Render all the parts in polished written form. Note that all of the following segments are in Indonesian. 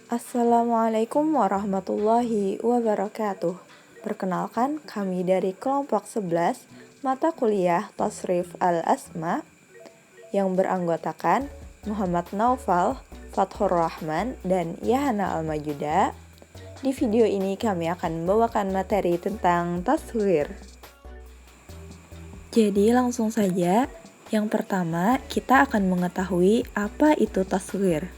Assalamualaikum warahmatullahi wabarakatuh. Perkenalkan, kami dari kelompok 11 mata kuliah Tasrif Al-Asma yang beranggotakan Muhammad Naufal, Fathur Rahman, dan Yahana Al-Majuda. Di video ini kami akan membawakan materi tentang tasghir. Jadi langsung saja, yang pertama kita akan mengetahui apa itu tasghir.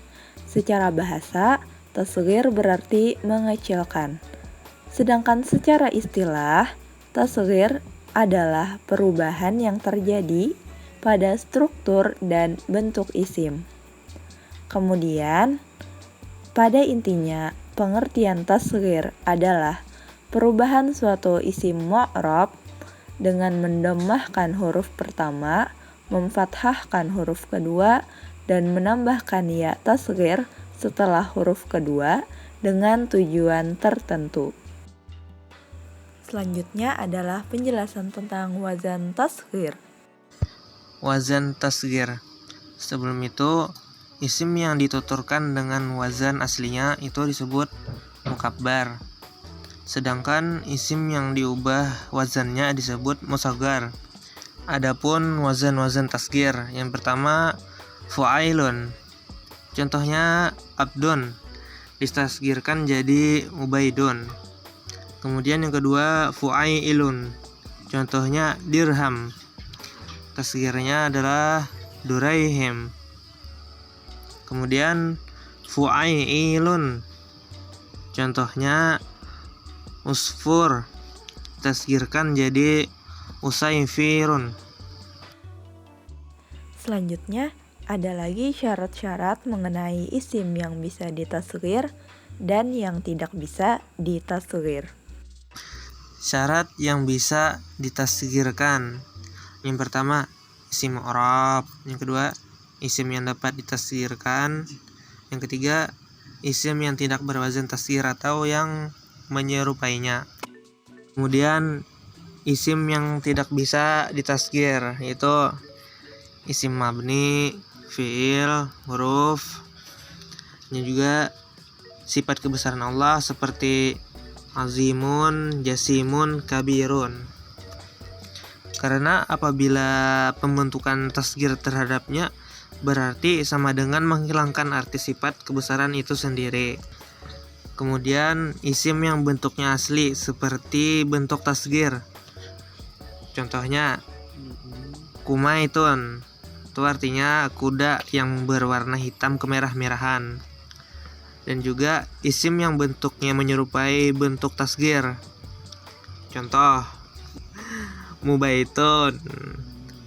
Secara bahasa, tasghir berarti mengecilkan. Sedangkan secara istilah, tasghir adalah perubahan yang terjadi pada struktur dan bentuk isim. Kemudian, pada intinya, pengertian tasghir adalah perubahan suatu isim mu'rab dengan mendomahkan huruf pertama, memfathahkan huruf kedua, dan menambahkan ya tasghir setelah huruf kedua dengan tujuan tertentu. Selanjutnya adalah penjelasan tentang wazan tasghir. Wazan tasghir. Sebelum itu, isim yang dituturkan dengan wazan aslinya itu disebut mukabbar. Sedangkan isim yang diubah wazannya disebut musaggar. Adapun wazan-wazan tasghir, yang pertama fu'ailun. Contohnya abdun, ditasghirkan jadi ubaidun. Kemudian yang kedua fu'ailun. Contohnya dirham, tasghirnya adalah duraihim. Kemudian fu'ailun, contohnya usfur, tasghirkan jadi usaifirun. Selanjutnya, ada lagi syarat-syarat mengenai isim yang bisa ditasghir dan yang tidak bisa ditasghir. Syarat yang bisa ditasghirkan. Yang pertama, isim mu'rab. Yang kedua, isim yang dapat ditasghirkan. Yang ketiga, isim yang tidak berwazan tasghir atau yang menyerupainya. Kemudian isim yang tidak bisa ditasghir yaitu isim mabni, fiil, huruf, dan juga sifat kebesaran Allah seperti azimun, jasimun, kabirun. Karena apabila pembentukan tasghir terhadapnya berarti sama dengan menghilangkan arti sifat kebesaran itu sendiri. Kemudian isim yang bentuknya asli seperti bentuk tasghir. Contohnya kumaitun, itu artinya kuda yang berwarna hitam kemerah-merahan. Dan juga isim yang bentuknya menyerupai bentuk tasghir. Contoh mubaitun,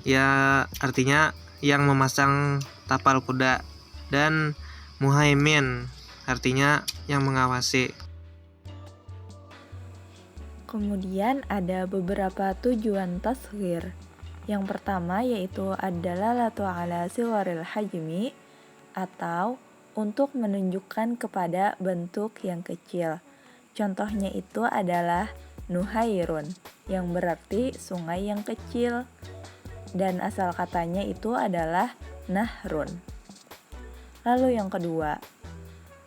ya artinya yang memasang tapal kuda. Dan muhaimin, artinya yang mengawasi. Kemudian ada beberapa tujuan tasghir. Yang pertama yaitu ad-dalalatu ala sigharil hajmi atau untuk menunjukkan kepada bentuk yang kecil. Contohnya itu adalah nuhairun yang berarti sungai yang kecil dan asal katanya itu adalah nahrun. Lalu yang kedua,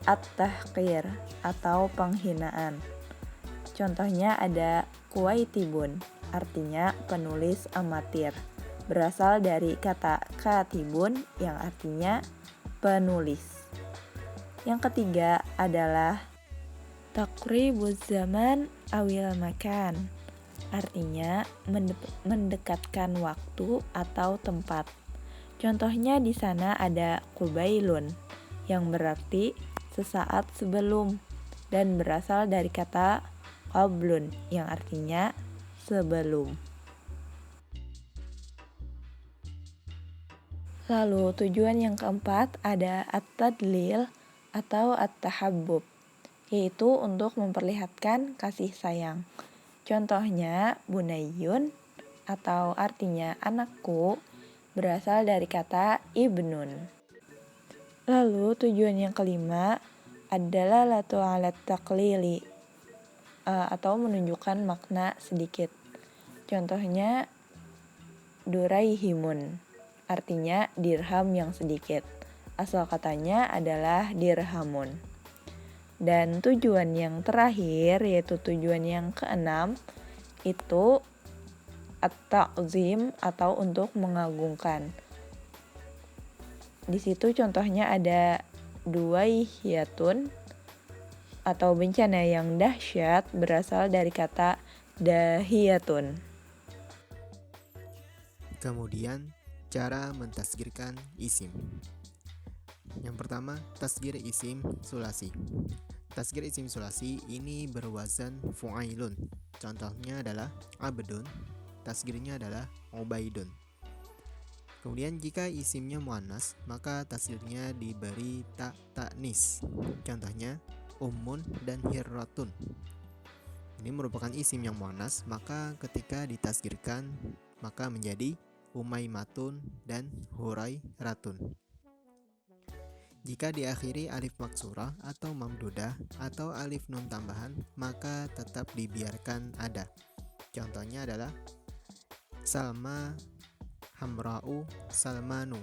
at-tahqir atau penghinaan. Contohnya ada kuwaitibun, artinya penulis amatir. Berasal dari kata katibun yang artinya penulis. Yang ketiga adalah taqribuz zaman awil makan. Artinya mendekatkan waktu atau tempat. Contohnya di sana ada qubailun yang berarti sesaat sebelum dan berasal dari kata qablun yang artinya sebelum. Lalu tujuan yang keempat ada at-tadlil atau at-tahabbub, yaitu untuk memperlihatkan kasih sayang. Contohnya bunayyun atau artinya anakku berasal dari kata ibnun. Lalu tujuan yang kelima adalah latu alat taklili atau menunjukkan makna sedikit. Contohnya duraihimun, artinya dirham yang sedikit. Asal katanya adalah dirhamun. Dan tujuan yang terakhir, yaitu tujuan yang keenam, itu at-ta'zim atau untuk mengagungkan. Di situ contohnya ada duwaihiyatun atau bencana yang dahsyat berasal dari kata dahiyatun. Kemudian, cara mentasgirkan isim. Yang pertama, tasgir isim sulasi. Tasgir isim sulasi ini berwazan fu'ailun. Contohnya adalah abdun, tasgirnya adalah ubaidun. Kemudian jika isimnya muannas, maka tasgirnya diberi ta ta'nis. Contohnya ummun dan hirratun. Ini merupakan isim yang muannas, maka ketika ditasgirkan maka menjadi umaimatun dan hurairatun. Jika diakhiri alif maksurah atau mamdudah atau alif nun tambahan, maka tetap dibiarkan ada. Contohnya adalah Salma, Hamra'u, Salmanu.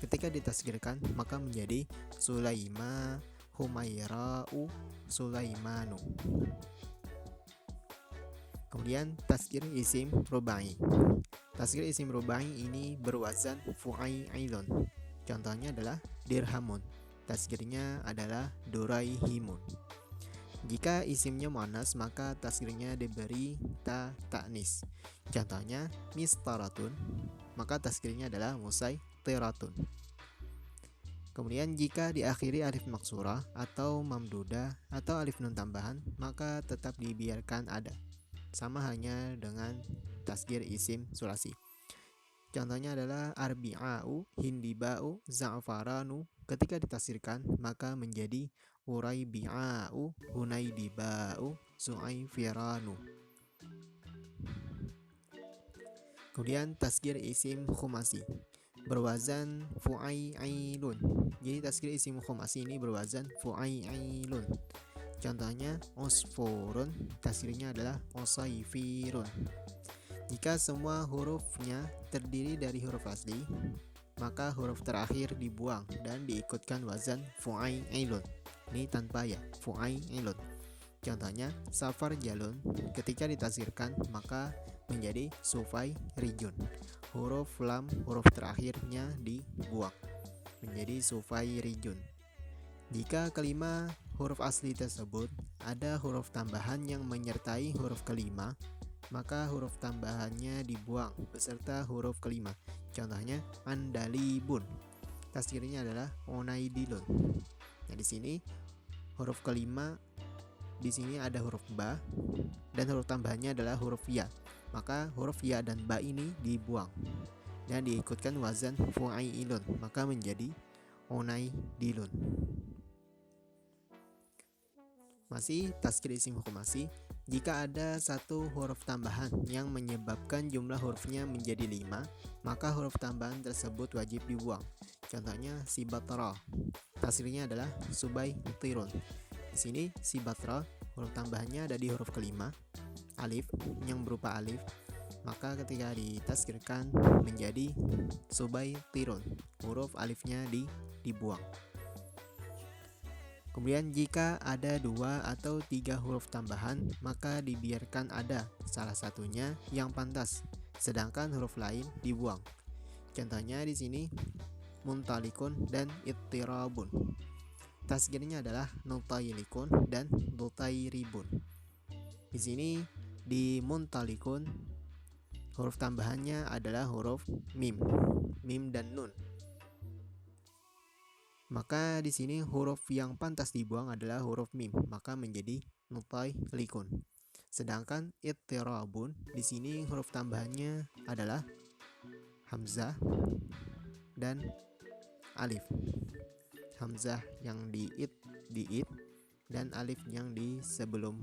Ketika ditasgirkan maka menjadi Sulaima, Humaira'u, Sulaimanu. Kemudian tasgir isim rubai. Tasgir isim rubai ini berwazan fu'ailun. Contohnya adalah dirhamun. Tasgirnya adalah duraihimun. Jika isimnya muannas maka tasgirnya diberi ta ta'nis. Contohnya mistaratun, maka tasgirnya adalah musaytiratun. Kemudian jika diakhiri alif maksurah atau mamdudah atau alif nun tambahan, maka tetap dibiarkan ada. Sama hanya dengan tasgir isim sulasi. Contohnya adalah arbi'a'u, hindiba'u, za'faranu. Ketika ditasgirkan maka menjadi uraibi'a'u, hunaidiba'u, su'aifiranu. Kemudian tasgir isim khumasi berwazan fu'ailun. Jadi tasgir isim khumasi ini berwazan fu'ailun. Contohnya usfurun, tasgirnya adalah usaifirun. Jika semua hurufnya terdiri dari huruf asli, maka huruf terakhir dibuang dan diikutkan wazan fu'ailun. Ini tanpa ya, fu'ailun. Contohnya safar jalun, ketika ditasgirkan maka menjadi sufai rijun. Huruf lam, huruf terakhirnya dibuang menjadi sufai rijun. Jika kelima huruf asli tersebut ada huruf tambahan yang menyertai huruf kelima, maka huruf tambahannya dibuang beserta huruf kelima. Contohnya andalibun, tasgirnya adalah onaidilun. Nah, di sini huruf kelima, di sini ada huruf ba dan huruf tambahannya adalah huruf ya. Maka huruf ya dan ba ini dibuang dan diikutkan wazan fu'ailun, maka menjadi onaidilun. Masih tasgir isim khumasi, jika ada satu huruf tambahan yang menyebabkan jumlah hurufnya menjadi 5, maka huruf tambahan tersebut wajib dibuang. Contohnya sibatra, tasgirnya adalah subaitirun. Di sini sibatra, huruf tambahannya ada di huruf kelima, alif yang berupa alif, maka ketika ditasgirkan menjadi subaitirun, huruf alifnya dibuang. Kemudian jika ada 2 atau 3 huruf tambahan, maka dibiarkan ada salah satunya yang pantas, sedangkan huruf lain dibuang. Contohnya di sini muntalikun dan ittirabun. Tasgirnya adalah nutailikun dan nutairibun. Di sini di muntalikun huruf tambahannya adalah huruf mim dan nun. Maka di sini huruf yang pantas dibuang adalah huruf mim, maka menjadi nutailikun. Sedangkan ittirabun, di sini huruf tambahannya adalah hamzah dan alif. Hamzah yang di it dan alif yang di sebelum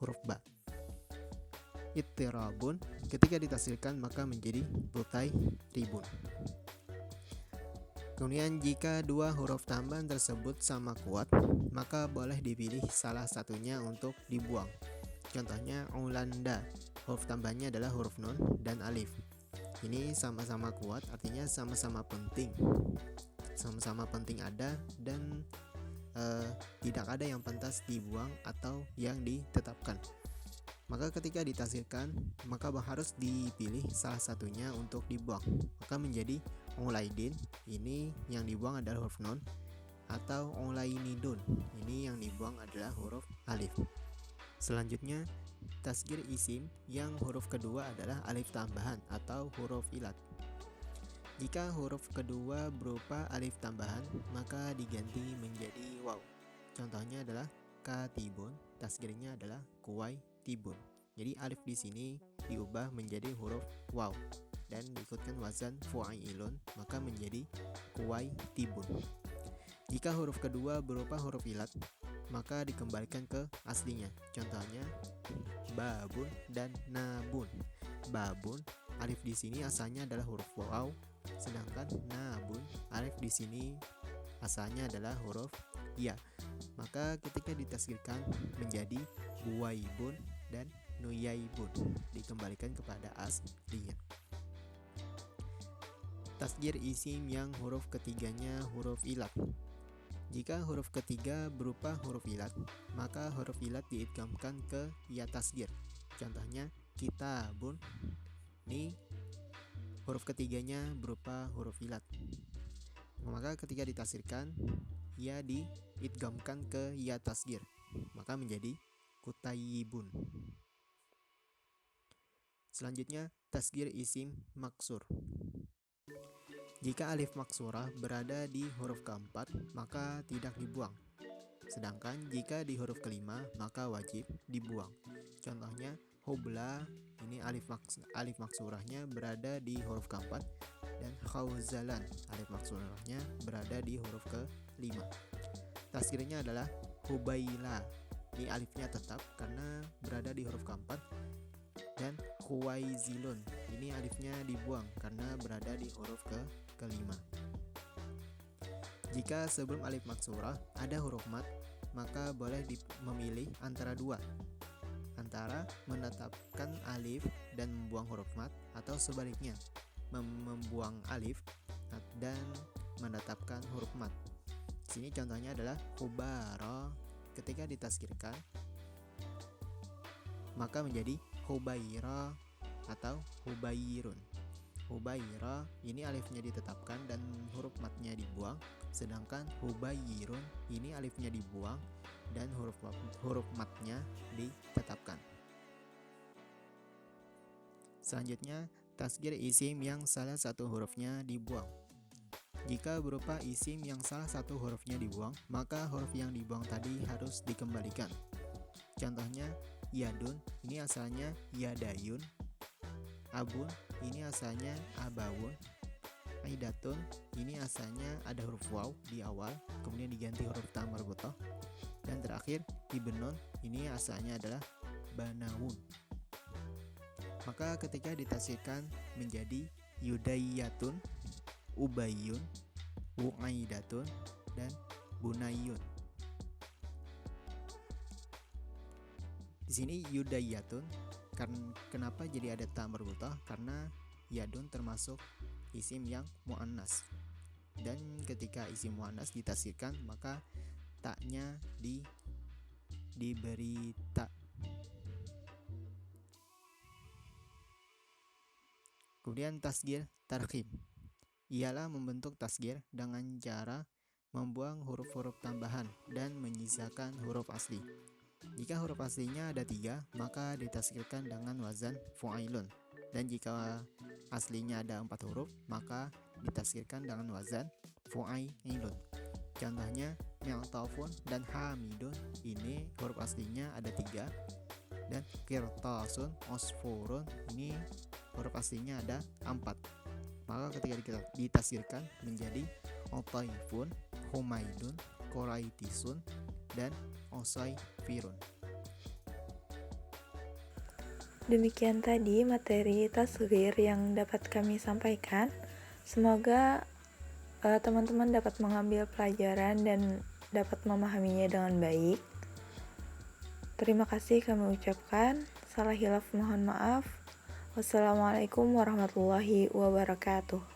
huruf ba. Ittirabun, ketika ditasgirkan maka menjadi nutairibun. Kemudian jika 2 huruf tambahan tersebut sama kuat, maka boleh dipilih salah satunya untuk dibuang. Contohnya ulanda, huruf tambahannya adalah huruf nun dan alif. Ini sama-sama kuat, artinya sama-sama penting. Sama-sama penting ada dan tidak ada yang pantas dibuang atau yang ditetapkan. Maka ketika ditafsirkan, maka harus dipilih salah satunya untuk dibuang. Maka menjadi onglaidin, ini yang dibuang adalah huruf non, atau onglainidun, ini yang dibuang adalah huruf alif. Selanjutnya, tasgir isim yang huruf kedua adalah alif tambahan atau huruf ilat. Jika huruf kedua berupa alif tambahan, maka diganti menjadi waw. Contohnya adalah katibun, tasgirnya adalah kuwai tibun. Jadi alif di sini diubah menjadi huruf waw dan diikutkan wazan fu'ailun, maka menjadi kuwai tibun. Jika huruf kedua berupa huruf ilat, maka dikembalikan ke aslinya. Contohnya babun dan nabun. Babun, alif di sini asalnya adalah huruf waw, sedangkan nabun, alif di sini asalnya adalah huruf ya. Maka ketika ditasgirkan menjadi buwaibun dan nuyaibun, dikembalikan kepada aslinya. Tasgir isim yang huruf ketiganya huruf ilat. Jika huruf ketiga berupa huruf ilat, maka huruf ilat diidghamkan ke ya tasgir. Contohnya kitabun, ini huruf ketiganya berupa huruf ilat. Maka ketika ditasgirkan, ya diidghamkan ke ya tasgir, maka menjadi kutayibun. Selanjutnya, tasgir isim maksur. Jika alif maksurah berada di huruf keempat, maka tidak dibuang. Sedangkan jika di huruf kelima, maka wajib dibuang. Contohnya hubla, ini alif maksurahnya berada di huruf keempat, dan khauzalan, alif maksurahnya berada di huruf kelima. Tasgirnya adalah hubaila, ini alifnya tetap karena berada di huruf keempat, dan huwaizilun, ini alifnya dibuang karena berada di huruf kelima. Jika sebelum alif maksurah ada huruf mat, maka boleh memilih antara dua, antara menetapkan alif dan membuang huruf mat, atau sebaliknya membuang alif dan menetapkan huruf mat. Sini contohnya adalah hubara, ketika ditasgirkan maka menjadi hubaira atau hubairun. Hubaira, ini alifnya ditetapkan dan huruf matnya dibuang, sedangkan hubairun, ini alifnya dibuang dan huruf matnya ditetapkan. Selanjutnya, tasgir isim yang salah satu hurufnya dibuang. Jika berupa isim yang salah satu hurufnya dibuang, maka huruf yang dibuang tadi harus dikembalikan. Contohnya yadun, ini asalnya yadayun. Abun, ini asalnya abawun. Aidatun, ini asalnya ada huruf waw di awal, kemudian diganti huruf ta marbutah. Dan terakhir ibnun, ini asalnya adalah banawun. Maka ketika ditafsirkan menjadi yudayyatun, ubayyun, wu'aidatun, dan bunayyun. Di sini yudayyatun, kenapa jadi ada ta marbutah? Karena yadun termasuk isim yang muannas. Dan ketika isim muannas ditafsirkan, maka taknya diberi ta. Kemudian tasgir tarkhim, ialah membentuk tasgir dengan cara membuang huruf-huruf tambahan dan menyisakan huruf asli. Jika huruf aslinya ada 3, maka ditasgirkan dengan wazan fu'ailun. Dan jika aslinya ada 4 huruf, maka ditasgirkan dengan wazan fu'ailun. Contohnya mi'tafun dan hamidun, ini huruf aslinya ada 3. Dan qirtasun, osfurun, ini huruf aslinya ada 4. Maka ketika ditasgirkan menjadi otaifun, humaidun, koraitisun, dan osaifirun. Demikian tadi materi tasghir yang dapat kami sampaikan. Semoga teman-teman dapat mengambil pelajaran dan dapat memahaminya dengan baik. Terima kasih kami ucapkan. Salah hilaf mohon maaf. Wassalamualaikum warahmatullahi wabarakatuh.